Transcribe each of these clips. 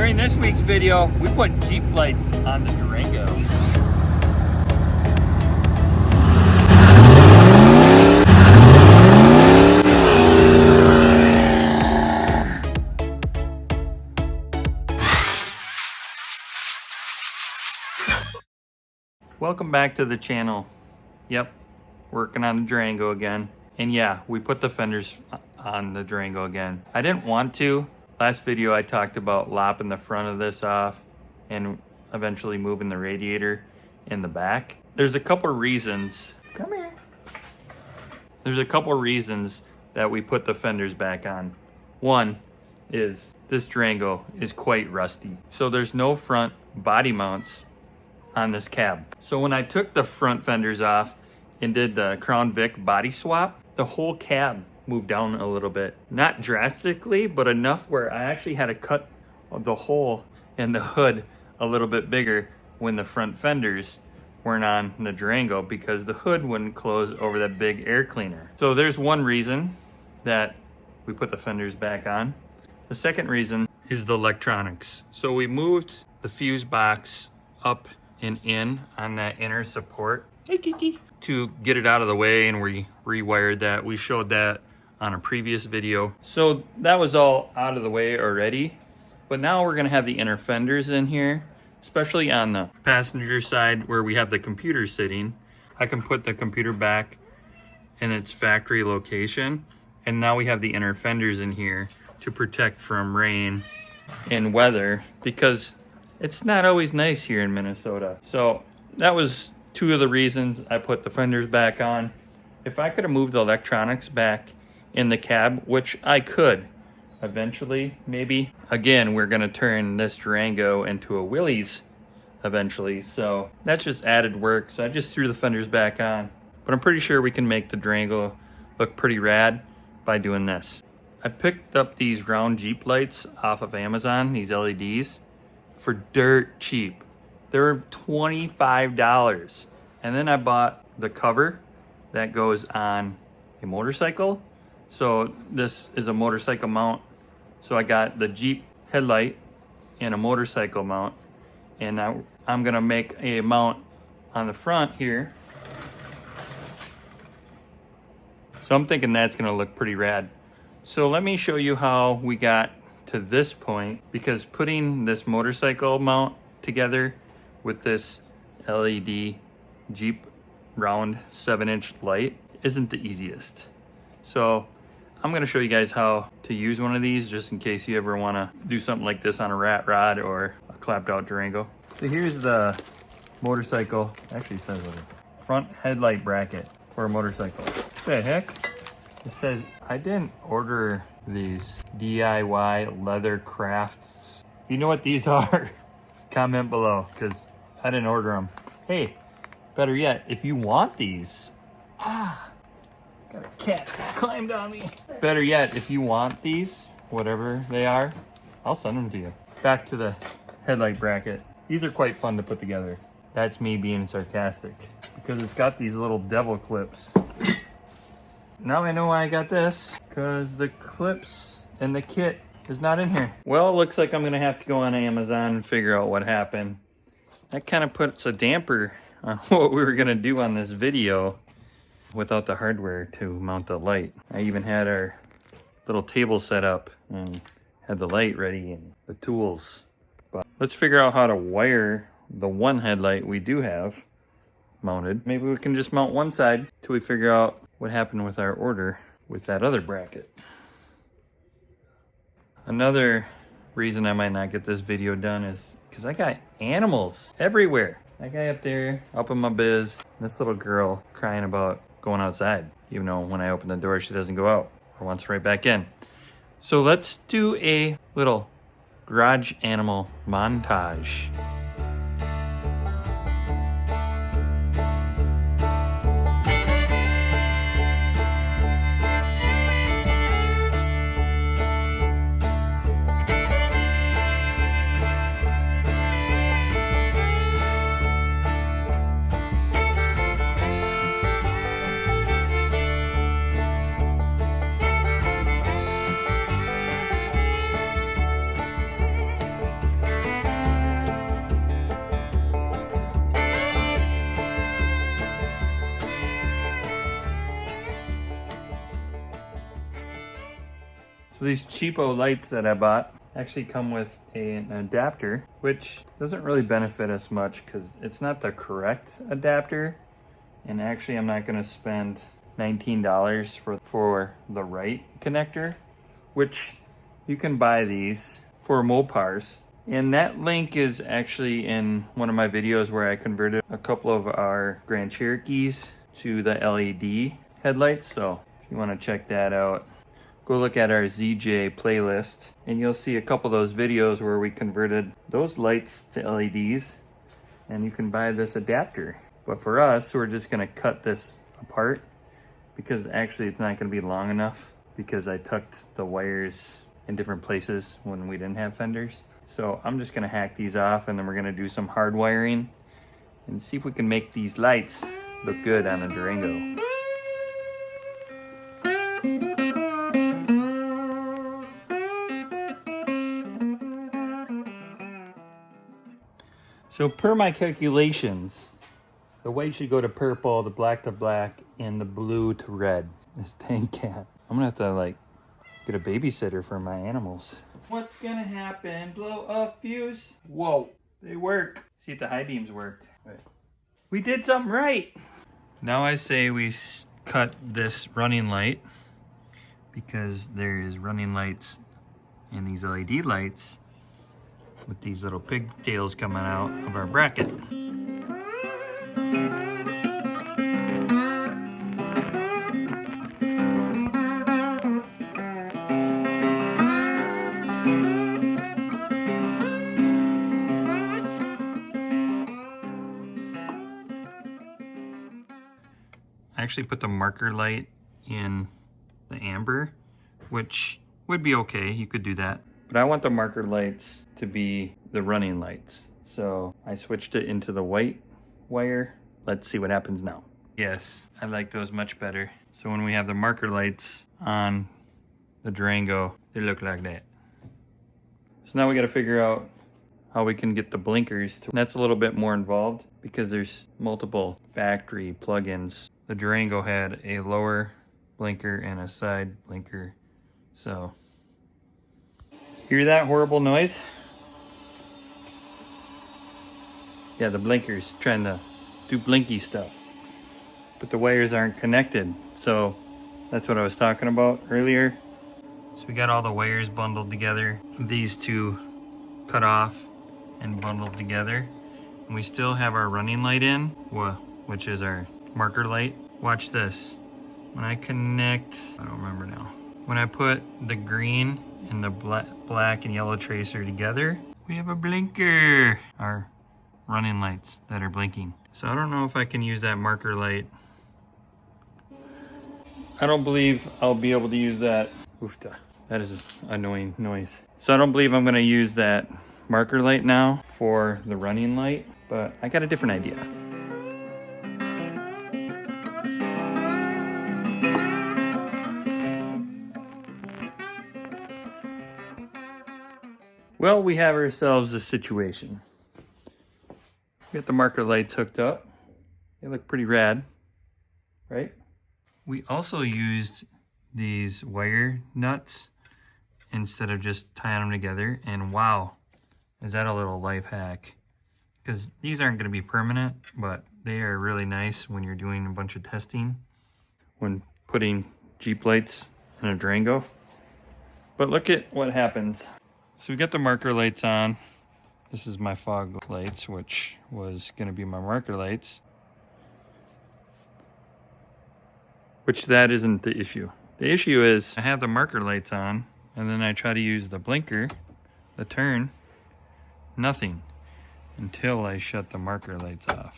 During this week's video, we put Jeep lights on the Durango. Welcome back to the channel. Yep, working on the Durango again. And yeah, we put the fenders on the Durango again. I didn't want to. Last video I talked about lopping the front of this off and eventually moving the radiator in the back. There's a couple reasons. Come here. There's a couple reasons that we put the fenders back on. One is this Durango is quite rusty. So there's no front body mounts on this cab. So when I took the front fenders off and did the Crown Vic body swap, the whole cab moved down a little bit. Not drastically, but enough where I actually had to cut the hole in the hood a little bit bigger when the front fenders weren't on the Durango, because the hood wouldn't close over that big air cleaner. So there's one reason that we put the fenders back on. The second reason is the electronics. So we moved the fuse box up and in on that inner support, hey Kiki, to get it out of the way, and we rewired that. We showed that on a previous video. So that was all out of the way already, but now we're gonna have the inner fenders in here, especially on the passenger side where we have the computer sitting. I can put the computer back in its factory location, and now we have the inner fenders in here to protect from rain and weather, because it's not always nice here in Minnesota. So that was two of the reasons I put the fenders back on. If I could have moved the electronics back in the cab, which I could eventually, maybe. Again, we're gonna turn this Durango into a Willys eventually. So that's just added work. So I just threw the fenders back on. But I'm pretty sure we can make the Durango look pretty rad by doing this. I picked up these round Jeep lights off of Amazon, these LEDs, for dirt cheap. They were $25. And then I bought the cover that goes on a motorcycle. So this is a motorcycle mount. So I got the Jeep headlight and a motorcycle mount. And now I'm gonna make a mount on the front here. So I'm thinking that's gonna look pretty rad. So let me show you how we got to this point, because putting this motorcycle mount together with this LED Jeep round 7-inch light isn't the easiest. So I'm gonna show you guys how to use one of these, just in case you ever wanna do something like this on a rat rod or a clapped out Durango. So here's the motorcycle, actually says what it is. Front headlight bracket for a motorcycle. What the heck? It says, I didn't order these DIY leather crafts. You know what these are? Comment below, because I didn't order them. Hey, better yet, if you want these, got a cat that's climbed on me. Better yet, if you want these, whatever they are, I'll send them to you. Back to the headlight bracket. These are quite fun to put together. That's me being sarcastic, because it's got these little devil clips. Now I know why I got this, because the clips and the kit is not in here. Well, it looks like I'm gonna have to go on Amazon and figure out what happened. That kind of puts a damper on what we were gonna do on this video without the hardware to mount the light. I even had our little table set up and had the light ready and the tools. But let's figure out how to wire the one headlight we do have mounted. Maybe we can just mount one side till we figure out what happened with our order with that other bracket. Another reason I might not get this video done is because I got animals everywhere. That guy up there, up in my biz, this little girl crying about going outside, even though when I open the door, she doesn't go out or wants right back in. So let's do a little garage animal montage. So these cheapo lights that I bought actually come with an adapter, which doesn't really benefit us much because it's not the correct adapter. And actually I'm not gonna spend $19 for the right connector, which you can buy these for Mopars. And that link is actually in one of my videos where I converted a couple of our Grand Cherokees to the LED headlights. So if you want to check that out, go look at our ZJ playlist and you'll see a couple of those videos where we converted those lights to LEDs, and you can buy this adapter. But for us, we're just gonna cut this apart because actually it's not gonna be long enough because I tucked the wires in different places when we didn't have fenders. So I'm just gonna hack these off and then we're gonna do some hard wiring and see if we can make these lights look good on a Durango. So per my calculations, the white should go to purple, the black to black, and the blue to red. This tank cat. I'm gonna have to like get a babysitter for my animals. What's gonna happen? Blow a fuse? Whoa, they work. See if the high beams work. Wait. We did something right. Now I say we cut this running light because there is running lights and these LED lights with these little pigtails coming out of our bracket. I actually put the marker light in the amber, which would be okay, you could do that. But I want the marker lights to be the running lights. So I switched it into the white wire. Let's see what happens now. Yes, I like those much better. So when we have the marker lights on the Durango, they look like that. So now we gotta figure out how we can get the blinkers to, that's a little bit more involved because there's multiple factory plugins. The Durango had a lower blinker and a side blinker. So, hear that horrible noise? Yeah, the blinker's trying to do blinky stuff, but the wires aren't connected. So that's what I was talking about earlier. So we got all the wires bundled together. These two cut off and bundled together. And we still have our running light in, which is our marker light. Watch this. When I connect, I don't remember now. When I put the green and the black and yellow tracer together, we have a blinker. Our running lights that are blinking. So I don't know if I can use that marker light. I don't believe I'll be able to use that. Oofta. That is an annoying noise. So I don't believe I'm gonna use that marker light now for the running light, but I got a different idea. Well, we have ourselves a situation. We got the marker lights hooked up. They look pretty rad, right? We also used these wire nuts instead of just tying them together. And wow, is that a little life hack? Because these aren't going to be permanent, but they are really nice when you're doing a bunch of testing, when putting Jeep lights in a Durango. But look at what happens. So we got the marker lights on. This is my fog lights, which was going to be my marker lights. Which that isn't the issue. The issue is I have the marker lights on, and then I try to use the blinker, the turn, nothing, until I shut the marker lights off.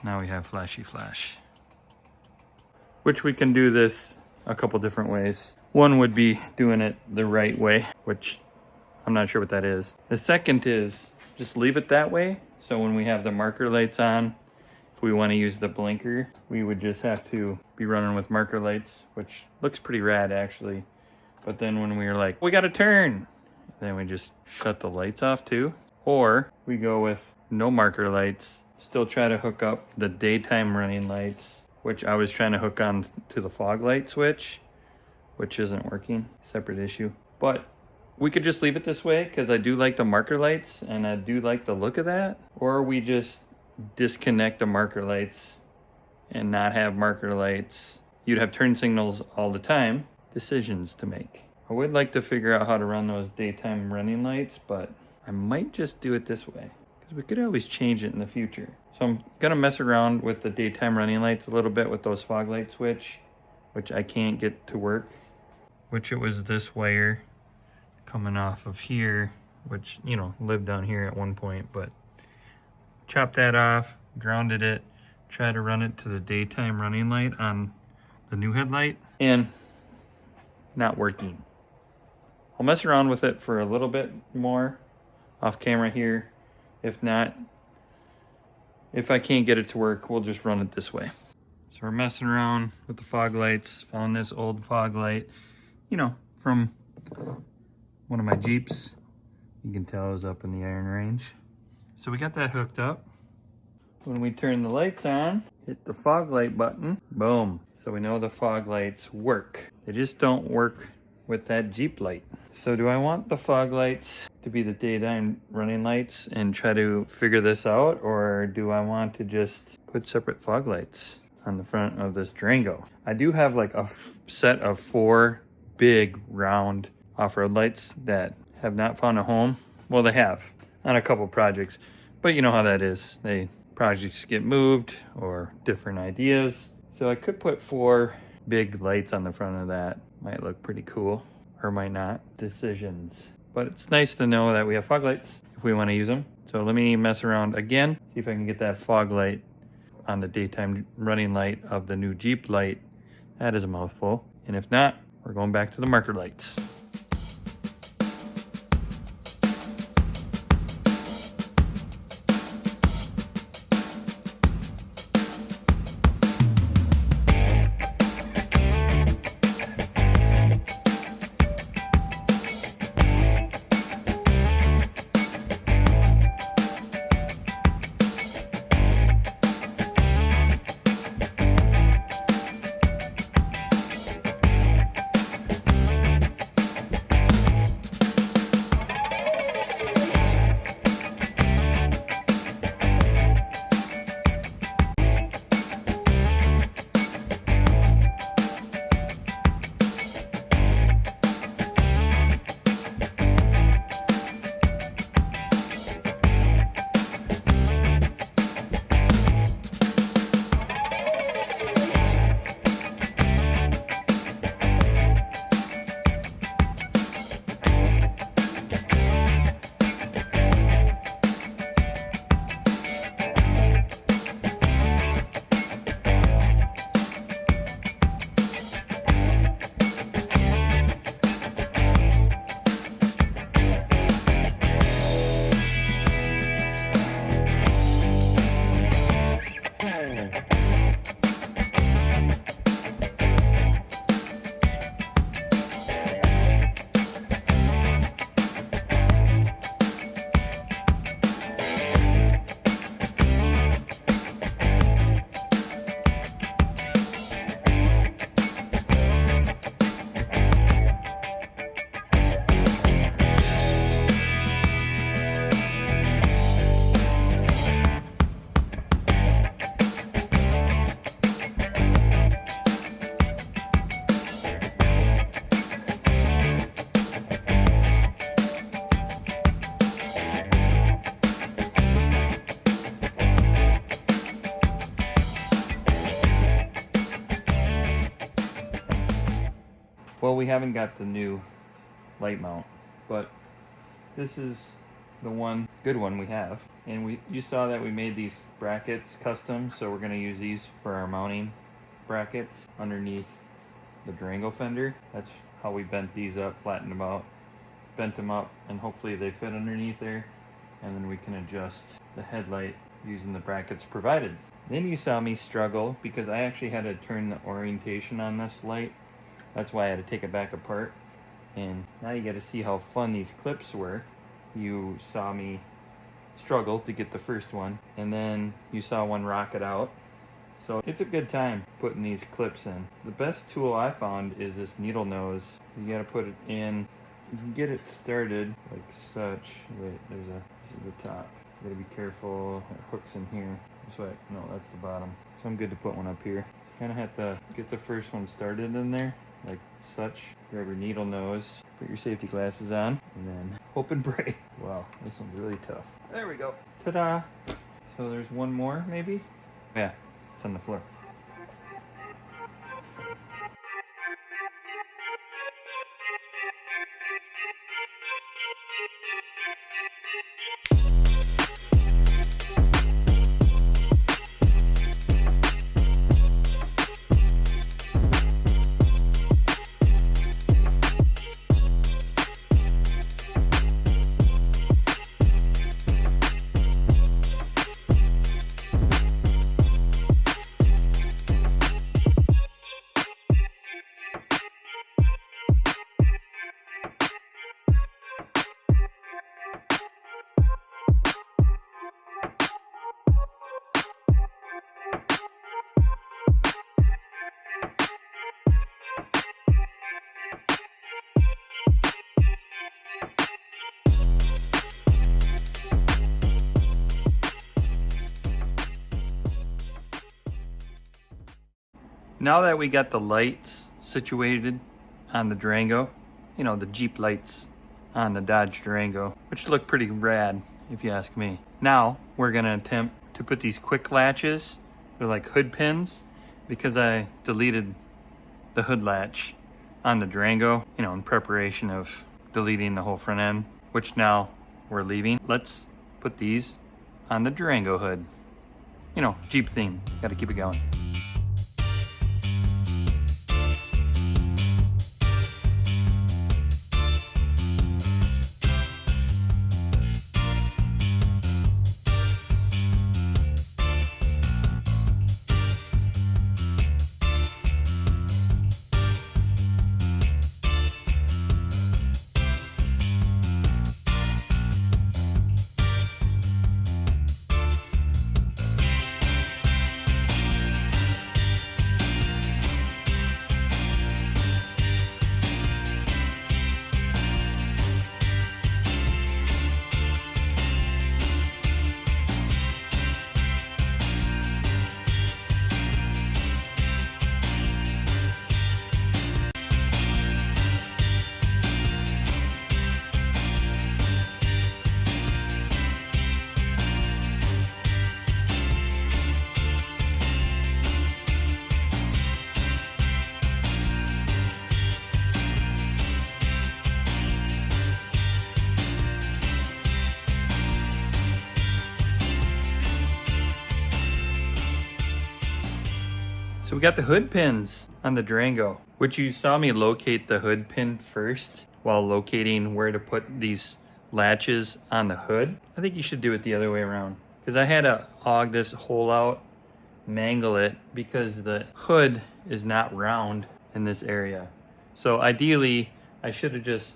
Now we have flashy flash. Which we can do this a couple different ways. One would be doing it the right way, which I'm not sure what that is. The second is just leave it that way. So when we have the marker lights on, if we want to use the blinker, we would just have to be running with marker lights, which looks pretty rad actually. But then when we were like, we got to turn, then we just shut the lights off too. Or we go with no marker lights, still try to hook up the daytime running lights, which I was trying to hook on to the fog light switch, which isn't working, separate issue. But we could just leave it this way because I do like the marker lights and I do like the look of that. Or we just disconnect the marker lights and not have marker lights. You'd have turn signals all the time. Decisions to make. I would like to figure out how to run those daytime running lights, but I might just do it this way because we could always change it in the future. So I'm gonna mess around with the daytime running lights a little bit with those fog light switch, which I can't get to work. Which it was this wire coming off of here, which, you know, lived down here at one point, but chopped that off, grounded it, tried to run it to the daytime running light on the new headlight, and not working. I'll mess around with it for a little bit more off camera here. If not, if I can't get it to work, we'll just run it this way. So we're messing around with the fog lights. Found this old fog light, you know, from one of my Jeeps. You can tell it was up in the iron range. So we got that hooked up. When we turn the lights on, hit the fog light button, boom. So we know the fog lights work. They just don't work with that Jeep light. So do I want the fog lights to be the daytime running lights and try to figure this out? Or do I want to just put separate fog lights on the front of this Durango? I do have like a set of 4 big round off-road lights that have not found a home. Well, they have on a couple projects, but you know how that is. Projects get moved or different ideas. So I could put 4 big lights on the front of that. Might look pretty cool or might not. Decisions. But it's nice to know that we have fog lights if we want to use them. So let me mess around again, see if I can get that fog light on the daytime running light of the new Jeep light. That is a mouthful. And if not, we're going back to the marker lights. Well, we haven't got the new light mount, but this is the one good one we have. And you saw that we made these brackets custom, so we're gonna use these for our mounting brackets underneath the Durango fender. That's how we bent these up, flattened them out, bent them up, and hopefully they fit underneath there. And then we can adjust the headlight using the brackets provided. Then you saw me struggle because I actually had to turn the orientation on this light. That's why I had to take it back apart. And now you get to see how fun these clips were. You saw me struggle to get the first one, and then you saw one rocket out. So it's a good time putting these clips in. The best tool I found is this needle nose. You gotta put it in. You can get it started like such. Wait, this is the top. You gotta be careful, it hooks in here. That's right, no, that's the bottom. So I'm good to put one up here. You kinda have to get the first one started in there, like such. Grab your needle nose, put your safety glasses on, and then hope and pray. Wow, this one's really tough. There we go. Ta-da! So there's one more, maybe? Yeah, it's on the floor. Now that we got the lights situated on the Durango, you know, the Jeep lights on the Dodge Durango, which look pretty rad if you ask me. Now we're gonna attempt to put these quick latches, they're like hood pins, because I deleted the hood latch on the Durango, you know, in preparation of deleting the whole front end, which now we're leaving. Let's put these on the Durango hood. You know, Jeep theme, gotta keep it going. So we got the hood pins on the Durango, which you saw me locate the hood pin first while locating where to put these latches on the hood. I think you should do it the other way around, because I had to aug this hole out, mangle it, because the hood is not round in this area. So ideally, I should have just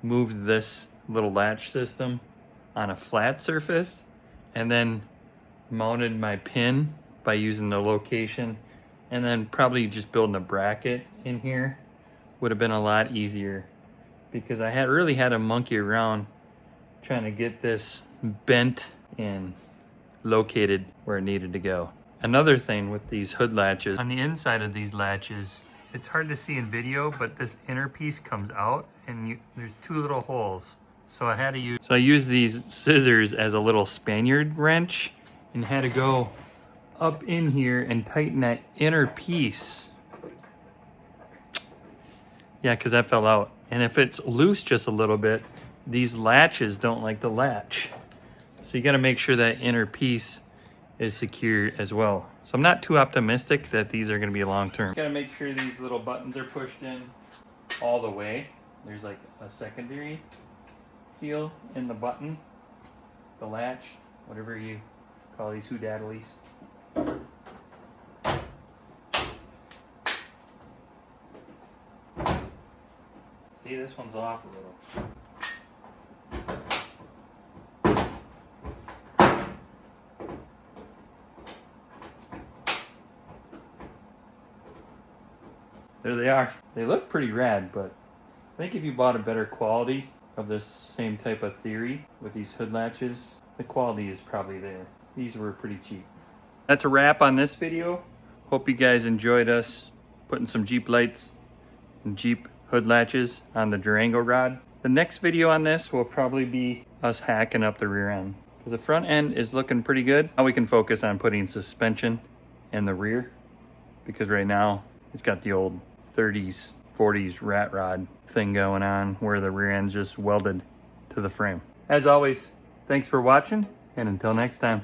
moved this little latch system on a flat surface and then mounted my pin by using the location, and then probably just building a bracket in here would have been a lot easier, because I really had to monkey around trying to get this bent and located where it needed to go. Another thing with these hood latches, on the inside of these latches, it's hard to see in video, but this inner piece comes out and there's two little holes. So I used these scissors as a little Spaniard wrench and had to go up in here and tighten that inner piece. Yeah, because that fell out. And if it's loose just a little bit, these latches don't like to latch. So you got to make sure that inner piece is secure as well. So I'm not too optimistic that these are going to be long term. Got to make sure these little buttons are pushed in all the way. There's like a secondary feel in the button, the latch, whatever you call these hoodaddlies. See, this one's off a little. there they are. They look pretty rad, but I think if you bought a better quality of this same type of theory with these hood latches, the quality is probably there. These were pretty cheap. That's a wrap on this video. Hope you guys enjoyed us putting some Jeep lights and Jeep hood latches on the Durango rod. The next video on this will probably be us hacking up the rear end, because the front end is looking pretty good. Now we can focus on putting suspension in the rear, because right now it's got the old 30s, 40s rat rod thing going on where the rear end's just welded to the frame. As always, thanks for watching, and until next time.